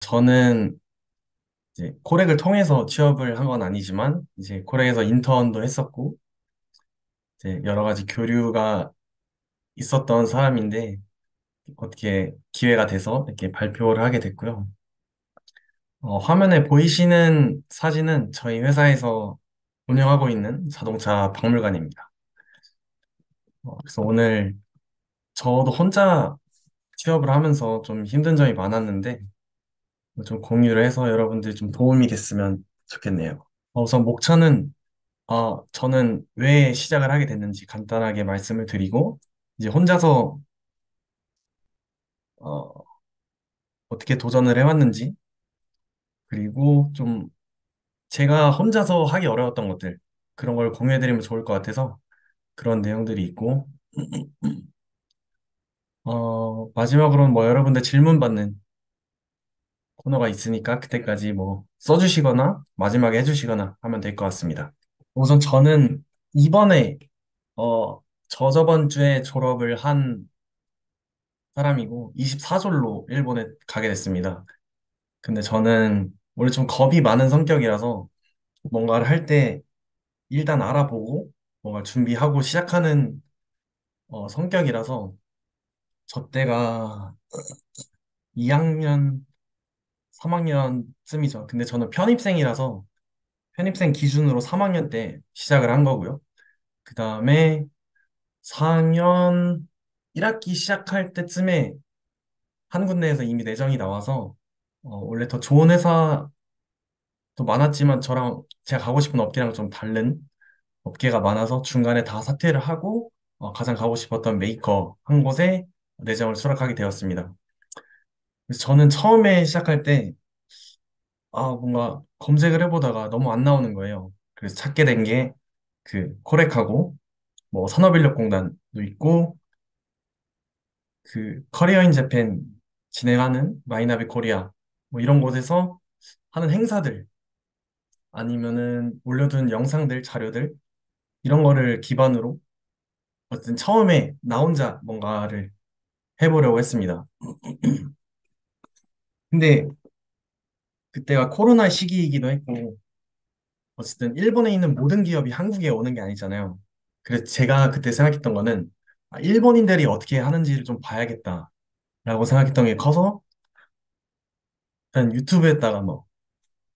저는 이제 코렉을 통해서 취업을 한 건 아니지만 이제 코렉에서 인턴도 했었고 이제 여러 가지 교류가 있었던 사람인데 어떻게 기회가 돼서 이렇게 발표를 하게 됐고요. 화면에 보이시는 사진은 저희 회사에서 운영하고 있는 자동차 박물관입니다. 그래서 오늘 저도 혼자 취업을 하면서 좀 힘든 점이 많았는데 좀 공유를 해서 여러분들 좀 도움이 됐으면 좋겠네요. 우선 목차는 저는 왜 시작을 하게 됐는지 간단하게 말씀을 드리고, 이제 혼자서, 어, 어떻게 도전을 해왔는지, 그리고 좀 제가 혼자서 하기 어려웠던 것들, 그런 걸 공유해드리면 좋을 것 같아서 그런 내용들이 있고, 마지막으로는 뭐 여러분들 질문 받는 코너가 있으니까 그때까지 뭐 써주시거나 마지막에 해주시거나 하면 될 것 같습니다. 우선 저는 이번에, 저저번 주에 졸업을 한 사람이고 24졸로 일본에 가게 됐습니다. 근데 저는 원래 좀 겁이 많은 성격이라서 뭔가를 할 때 일단 알아보고 뭔가 준비하고 시작하는 성격이라서 저 때가 2학년, 3학년쯤이죠. 근데 저는 편입생이라서 편입생 기준으로 3학년 때 시작을 한 거고요. 그 다음에 4학년 1학기 시작할 때쯤에 한 군데에서 이미 내정이 나와서 원래 더 좋은 회사 또 많았지만 저랑 제가 가고 싶은 업계랑 좀 다른 업계가 많아서 중간에 다 사퇴를 하고 가장 가고 싶었던 메이커 한 곳에 내정을 수락하게 되었습니다. 그래서 저는 처음에 시작할 때 뭔가 검색을 해보다가 너무 안 나오는 거예요. 그래서 찾게 된 게 그 코렉하고 뭐 산업인력공단도 있고 그 커리어 인 재팬 진행하는 마이나비 코리아 뭐 이런 곳에서 하는 행사들 아니면은 올려둔 영상들 자료들 이런 거를 기반으로 어쨌든 처음에 나 혼자 뭔가를 해보려고 했습니다. 근데 그때가 코로나 시기이기도 했고, 어쨌든 일본에 있는 모든 기업이 한국에 오는 게 아니잖아요. 그래서 제가 그때 생각했던 거는 일본인들이 어떻게 하는지를 좀 봐야겠다라고 생각했던 게 커서 일단 유튜브에다가 뭐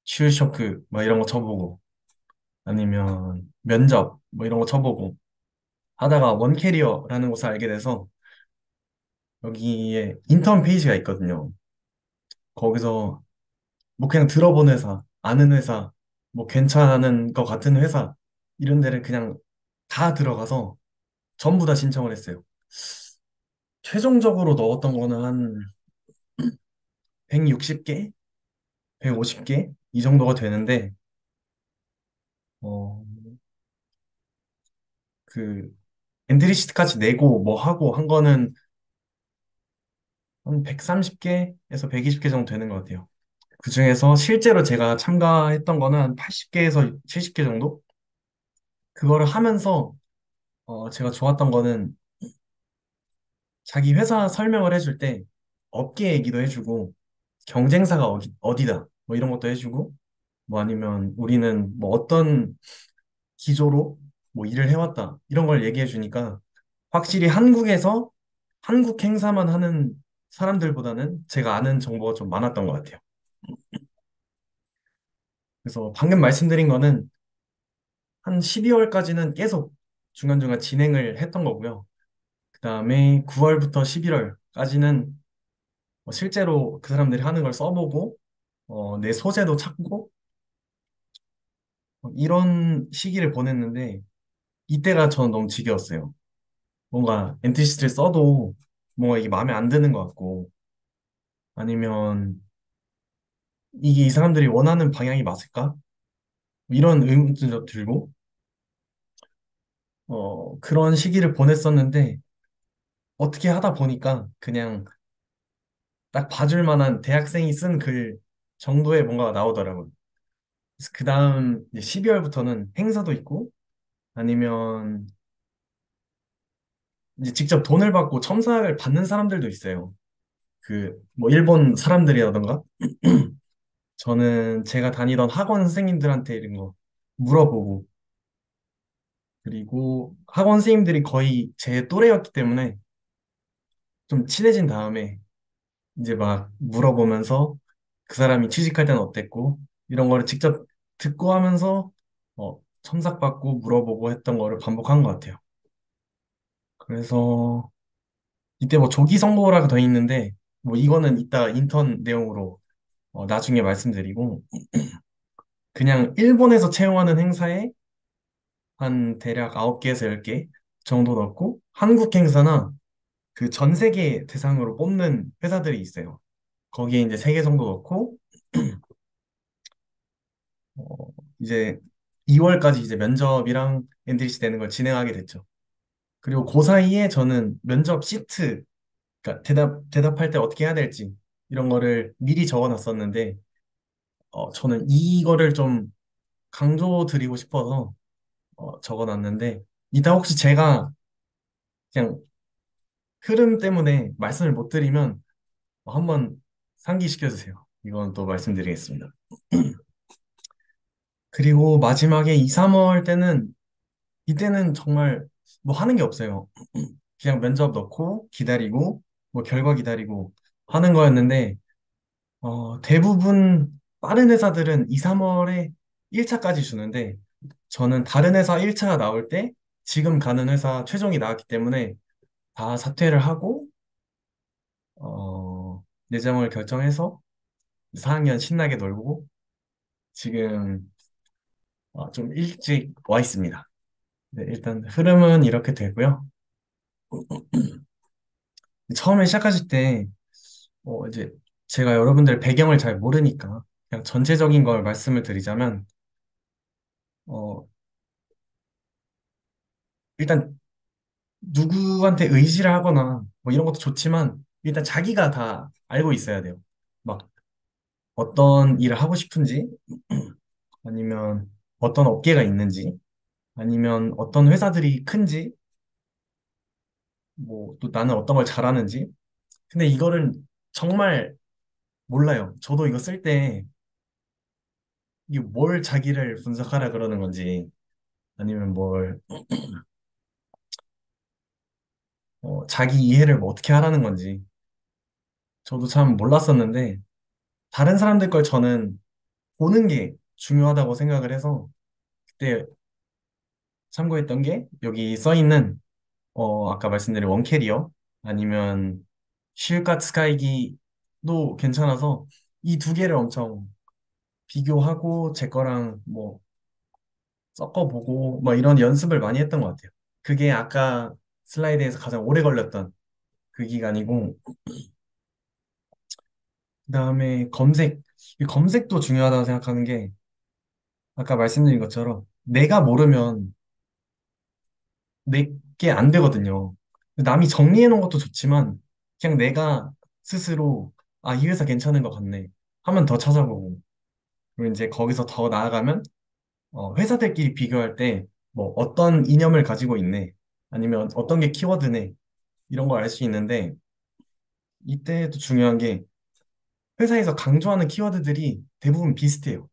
취업쇼크 뭐 이런 거 쳐보고 아니면 면접 뭐 이런 거 쳐보고 하다가 원캐리어라는 곳을 알게 돼서 여기에 인턴 페이지가 있거든요. 거기서 뭐 그냥 들어본 회사, 아는 회사, 뭐 괜찮은 것 같은 회사 이런 데를 그냥 다 들어가서 전부 다 신청을 했어요. 최종적으로 넣었던 거는 한 160개, 150개 이 정도가 되는데 어, 그 엔트리 시트까지 내고 뭐 하고 한 거는 한 130개에서 120개 정도 되는 것 같아요. 그중에서 실제로 제가 참가했던 거는 한 80개에서 70개 정도? 그거를 하면서 제가 좋았던 거는 자기 회사 설명을 해줄 때 업계 얘기도 해주고 경쟁사가 어디다 뭐 이런 것도 해주고 뭐 아니면 우리는 뭐 어떤 기조로 뭐 일을 해왔다 이런 걸 얘기해 주니까 확실히 한국에서 한국 행사만 하는 사람들보다는 제가 아는 정보가 좀 많았던 것 같아요. 그래서 방금 말씀드린 거는 한 12월까지는 계속 중간중간 진행을 했던 거고요. 그 다음에 9월부터 11월까지는 실제로 그 사람들이 하는 걸 써보고 내 소재도 찾고 이런 시기를 보냈는데 이때가 저는 너무 지겨웠어요. 뭔가 엔티시스를 써도 뭔가 이게 마음에 안 드는 것 같고 아니면 이게 이 사람들이 원하는 방향이 맞을까? 이런 의문도 들고 그런 시기를 보냈었는데 어떻게 하다 보니까 그냥 딱 봐줄 만한 대학생이 쓴 글 정도의 뭔가가 나오더라고요. 그래서 그 다음 12월부터는 행사도 있고 아니면 이제 직접 돈을 받고 첨삭을 받는 사람들도 있어요. 그, 뭐, 일본 사람들이라던가, 저는 제가 다니던 학원 선생님들한테 이런 거 물어보고, 그리고 학원 선생님들이 거의 제 또래였기 때문에 좀 친해진 다음에 이제 막 물어보면서 그 사람이 취직할 때는 어땠고, 이런 거를 직접 듣고 하면서, 첨삭받고 물어보고 했던 거를 반복한 것 같아요. 그래서 이때 뭐 조기 선고라고 돼 있는데, 뭐 이거는 이따 인턴 내용으로 나중에 말씀드리고, 그냥 일본에서 채용하는 행사에 한 대략 9개에서 10개 정도 넣고, 한국 행사나 그 전 세계 대상으로 뽑는 회사들이 있어요. 거기에 이제 3개 정도 넣고, 어, 이제 2월까지 이제 면접이랑 엔트리시 되는 걸 진행하게 됐죠. 그리고 그 사이에 저는 면접 시트, 그러니까 대답할 때 어떻게 해야 될지 이런 거를 미리 적어 놨었는데, 저는 이거를 좀 강조드리고 싶어서 적어 놨는데, 이따 혹시 제가 그냥 흐름 때문에 말씀을 못 드리면 한번 상기시켜 주세요. 이건 또 말씀드리겠습니다. 그리고 마지막에 2, 3월 때는 이때는 정말 뭐 하는 게 없어요. 그냥 면접 넣고 기다리고 뭐 결과 기다리고 하는 거였는데 대부분 빠른 회사들은 2, 3월에 1차까지 주는데 저는 다른 회사 1차 나올 때 지금 가는 회사 최종이 나왔기 때문에 다 사퇴를 하고 내정을 결정해서 4학년 신나게 놀고 지금 좀 일찍 와 있습니다. 네, 일단 흐름은 이렇게 되고요. 처음에 시작하실 때 이제 제가 여러분들 배경을 잘 모르니까 그냥 전체적인 걸 말씀을 드리자면 어, 일단 누구한테 의지를 하거나 뭐 이런 것도 좋지만 일단 자기가 다 알고 있어야 돼요. 막 어떤 일을 하고 싶은지 아니면 어떤 업계가 있는지 아니면 어떤 회사들이 큰지 뭐 또 나는 어떤 걸 잘하는지 근데 이거를 정말 몰라요. 저도 이거 쓸 때 이게 뭘 자기를 분석하라 그러는 건지 아니면 뭘 자기 이해를 뭐 어떻게 하라는 건지 저도 참 몰랐었는데 다른 사람들 걸 저는 보는 게 중요하다고 생각을 해서 그때 참고했던 게 여기 써 있는 아까 말씀드린 원캐리어 아니면 쉴갓 스카이기도 괜찮아서 이 두 개를 엄청 비교하고 제 거랑 뭐 섞어보고 뭐 이런 연습을 많이 했던 것 같아요. 그게 아까 슬라이드에서 가장 오래 걸렸던 그 기간이고 그다음에 검색 이 검색도 중요하다고 생각하는 게 아까 말씀드린 것처럼 내가 모르면 내게 안 되거든요. 남이 정리해 놓은 것도 좋지만 그냥 내가 스스로 이 회사 괜찮은 것 같네 하면 더 찾아보고 그리고 이제 거기서 더 나아가면 회사들끼리 비교할 때 뭐 어떤 이념을 가지고 있네 아니면 어떤 게 키워드네 이런 걸 알 수 있는데 이때도 중요한 게 회사에서 강조하는 키워드들이 대부분 비슷해요.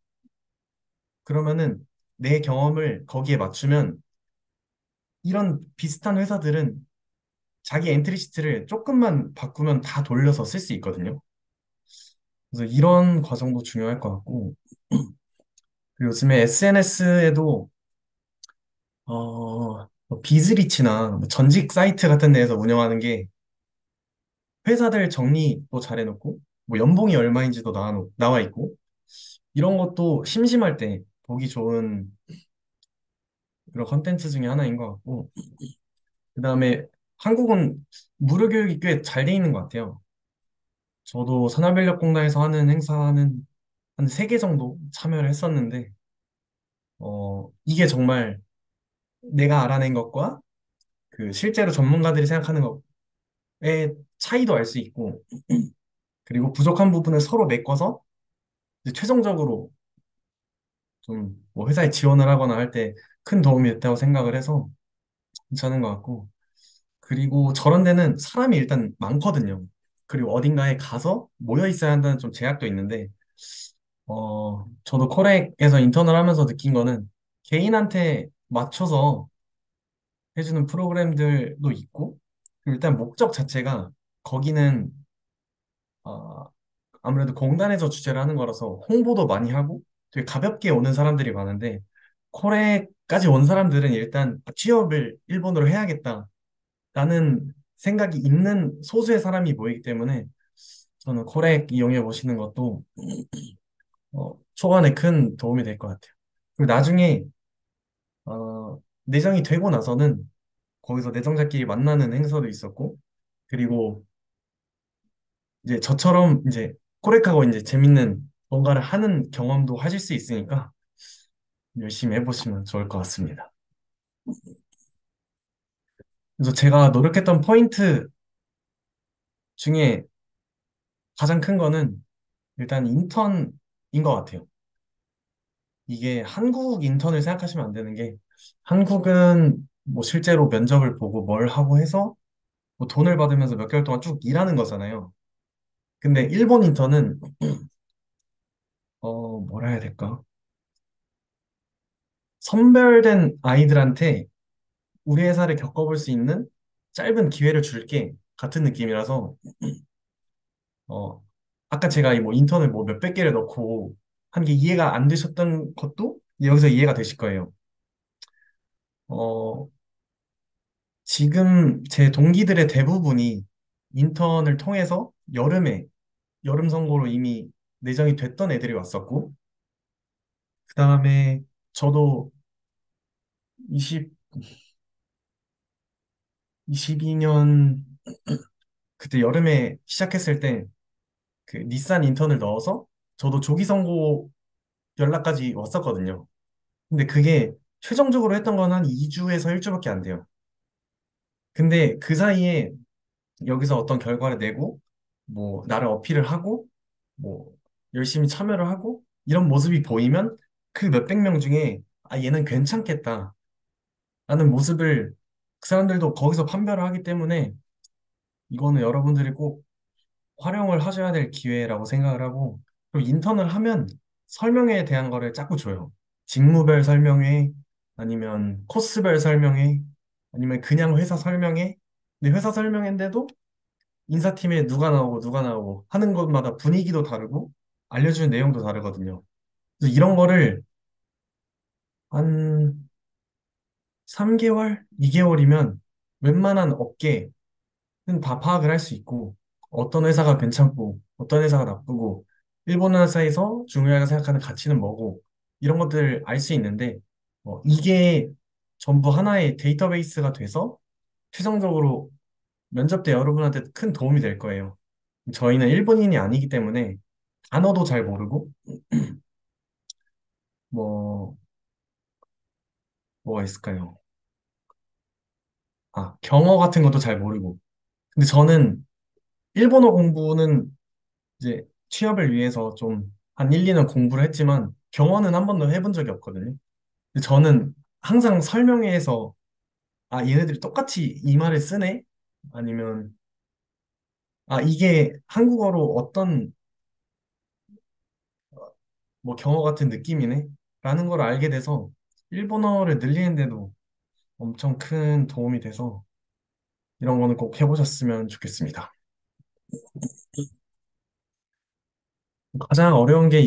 그러면은 내 경험을 거기에 맞추면 이런 비슷한 회사들은 자기 엔트리 시트를 조금만 바꾸면 다 돌려서 쓸 수 있거든요. 그래서 이런 과정도 중요할 것 같고, 그리고 요즘에 SNS에도, 뭐 비즈리치나 뭐 전직 사이트 같은 데에서 운영하는 게 회사들 정리도 잘 해놓고, 뭐 연봉이 얼마인지도 나와 있고, 이런 것도 심심할 때 보기 좋은 그런 컨텐츠 중에 하나인 것 같고, 그 다음에 한국은 무료 교육이 꽤 잘 돼 있는 것 같아요. 저도 산하인력공단에서 하는 행사는 한 3개 정도 참여를 했었는데, 이게 정말 내가 알아낸 것과 그 실제로 전문가들이 생각하는 것의 차이도 알 수 있고, 그리고 부족한 부분을 서로 메꿔서 이제 최종적으로 좀 뭐 회사에 지원을 하거나 할 때 큰 도움이 됐다고 생각을 해서 괜찮은 것 같고, 그리고 저런 데는 사람이 일단 많거든요. 그리고 어딘가에 가서 모여 있어야 한다는 좀 제약도 있는데, 저도 코렉에서 인턴을 하면서 느낀 거는 개인한테 맞춰서 해주는 프로그램들도 있고, 그리고 일단 목적 자체가 거기는 어, 아무래도 공단에서 주최를 하는 거라서 홍보도 많이 하고 되게 가볍게 오는 사람들이 많은데, 코레까지 온 사람들은 일단 취업을 일본어로 해야겠다라는 생각이 있는 소수의 사람이 모이기 때문에 저는 코렉 이용해 보시는 것도 초반에 큰 도움이 될 것 같아요. 그리고 나중에 내정이 되고 나서는 거기서 내정자끼리 만나는 행사도 있었고, 그리고 이제 저처럼 이제 코렉하고 이제 재밌는 뭔가를 하는 경험도 하실 수 있으니까 열심히 해보시면 좋을 것 같습니다. 그래서 제가 노력했던 포인트 중에 가장 큰 거는 일단 인턴인 것 같아요. 이게 한국 인턴을 생각하시면 안 되는 게, 한국은 뭐 실제로 면접을 보고 뭘 하고 해서 뭐 돈을 받으면서 몇 개월 동안 쭉 일하는 거잖아요. 근데 일본 인턴은 뭐라 해야 될까? 선별된 아이들한테 우리 회사를 겪어볼 수 있는 짧은 기회를 줄게 같은 느낌이라서, 어, 아까 제가 이 뭐 인턴을 뭐 몇백 개를 넣고 한 게 이해가 안 되셨던 것도 여기서 이해가 되실 거예요. 어, 지금 제 동기들의 대부분이 인턴을 통해서 여름 선고로 이미 내정이 됐던 애들이 왔었고, 그 다음에 저도 20, 22년 그때 여름에 시작했을 때 그 닛산 인턴을 넣어서 저도 조기 선고 연락까지 왔었거든요. 근데 그게 최종적으로 했던 건 한 2주에서 1주밖에 안 돼요. 근데 그 사이에 여기서 어떤 결과를 내고, 뭐, 나를 어필을 하고, 뭐, 열심히 참여를 하고, 이런 모습이 보이면 그 몇백 명 중에, 아, 얘는 괜찮겠다. 라는 모습을 그 사람들도 거기서 판별을 하기 때문에 이거는 여러분들이 꼭 활용을 하셔야 될 기회라고 생각을 하고, 그리고 인턴을 하면 설명회에 대한 거를 자꾸 줘요. 직무별 설명회, 아니면 코스별 설명회, 아니면 그냥 회사 설명회. 근데 회사 설명회인데도 인사팀에 누가 나오고 하는 것마다 분위기도 다르고 알려주는 내용도 다르거든요. 그래서 이런 거를 한 3개월, 2개월이면 웬만한 업계는 다 파악을 할 수 있고, 어떤 회사가 괜찮고 어떤 회사가 나쁘고, 일본 회사에서 중요하게 생각하는 가치는 뭐고, 이런 것들을 알 수 있는데, 이게 전부 하나의 데이터베이스가 돼서 최종적으로 면접 때 여러분한테 큰 도움이 될 거예요. 저희는 일본인이 아니기 때문에 단어도 잘 모르고, 뭐, 뭐가 있을까요? 아, 경어 같은 것도 잘 모르고. 근데 저는 일본어 공부는 이제 취업을 위해서 좀 한 1, 2년 공부를 했지만 경어는 한 번도 해본 적이 없거든요. 근데 저는 항상 설명회에서, 아, 얘네들이 똑같이 이 말을 쓰네? 아니면, 아, 이게 한국어로 어떤 뭐 경어 같은 느낌이네? 라는 걸 알게 돼서 일본어를 늘리는데도 엄청 큰 도움이 돼서 이런 거는 꼭 해보셨으면 좋겠습니다. 가장 어려운 게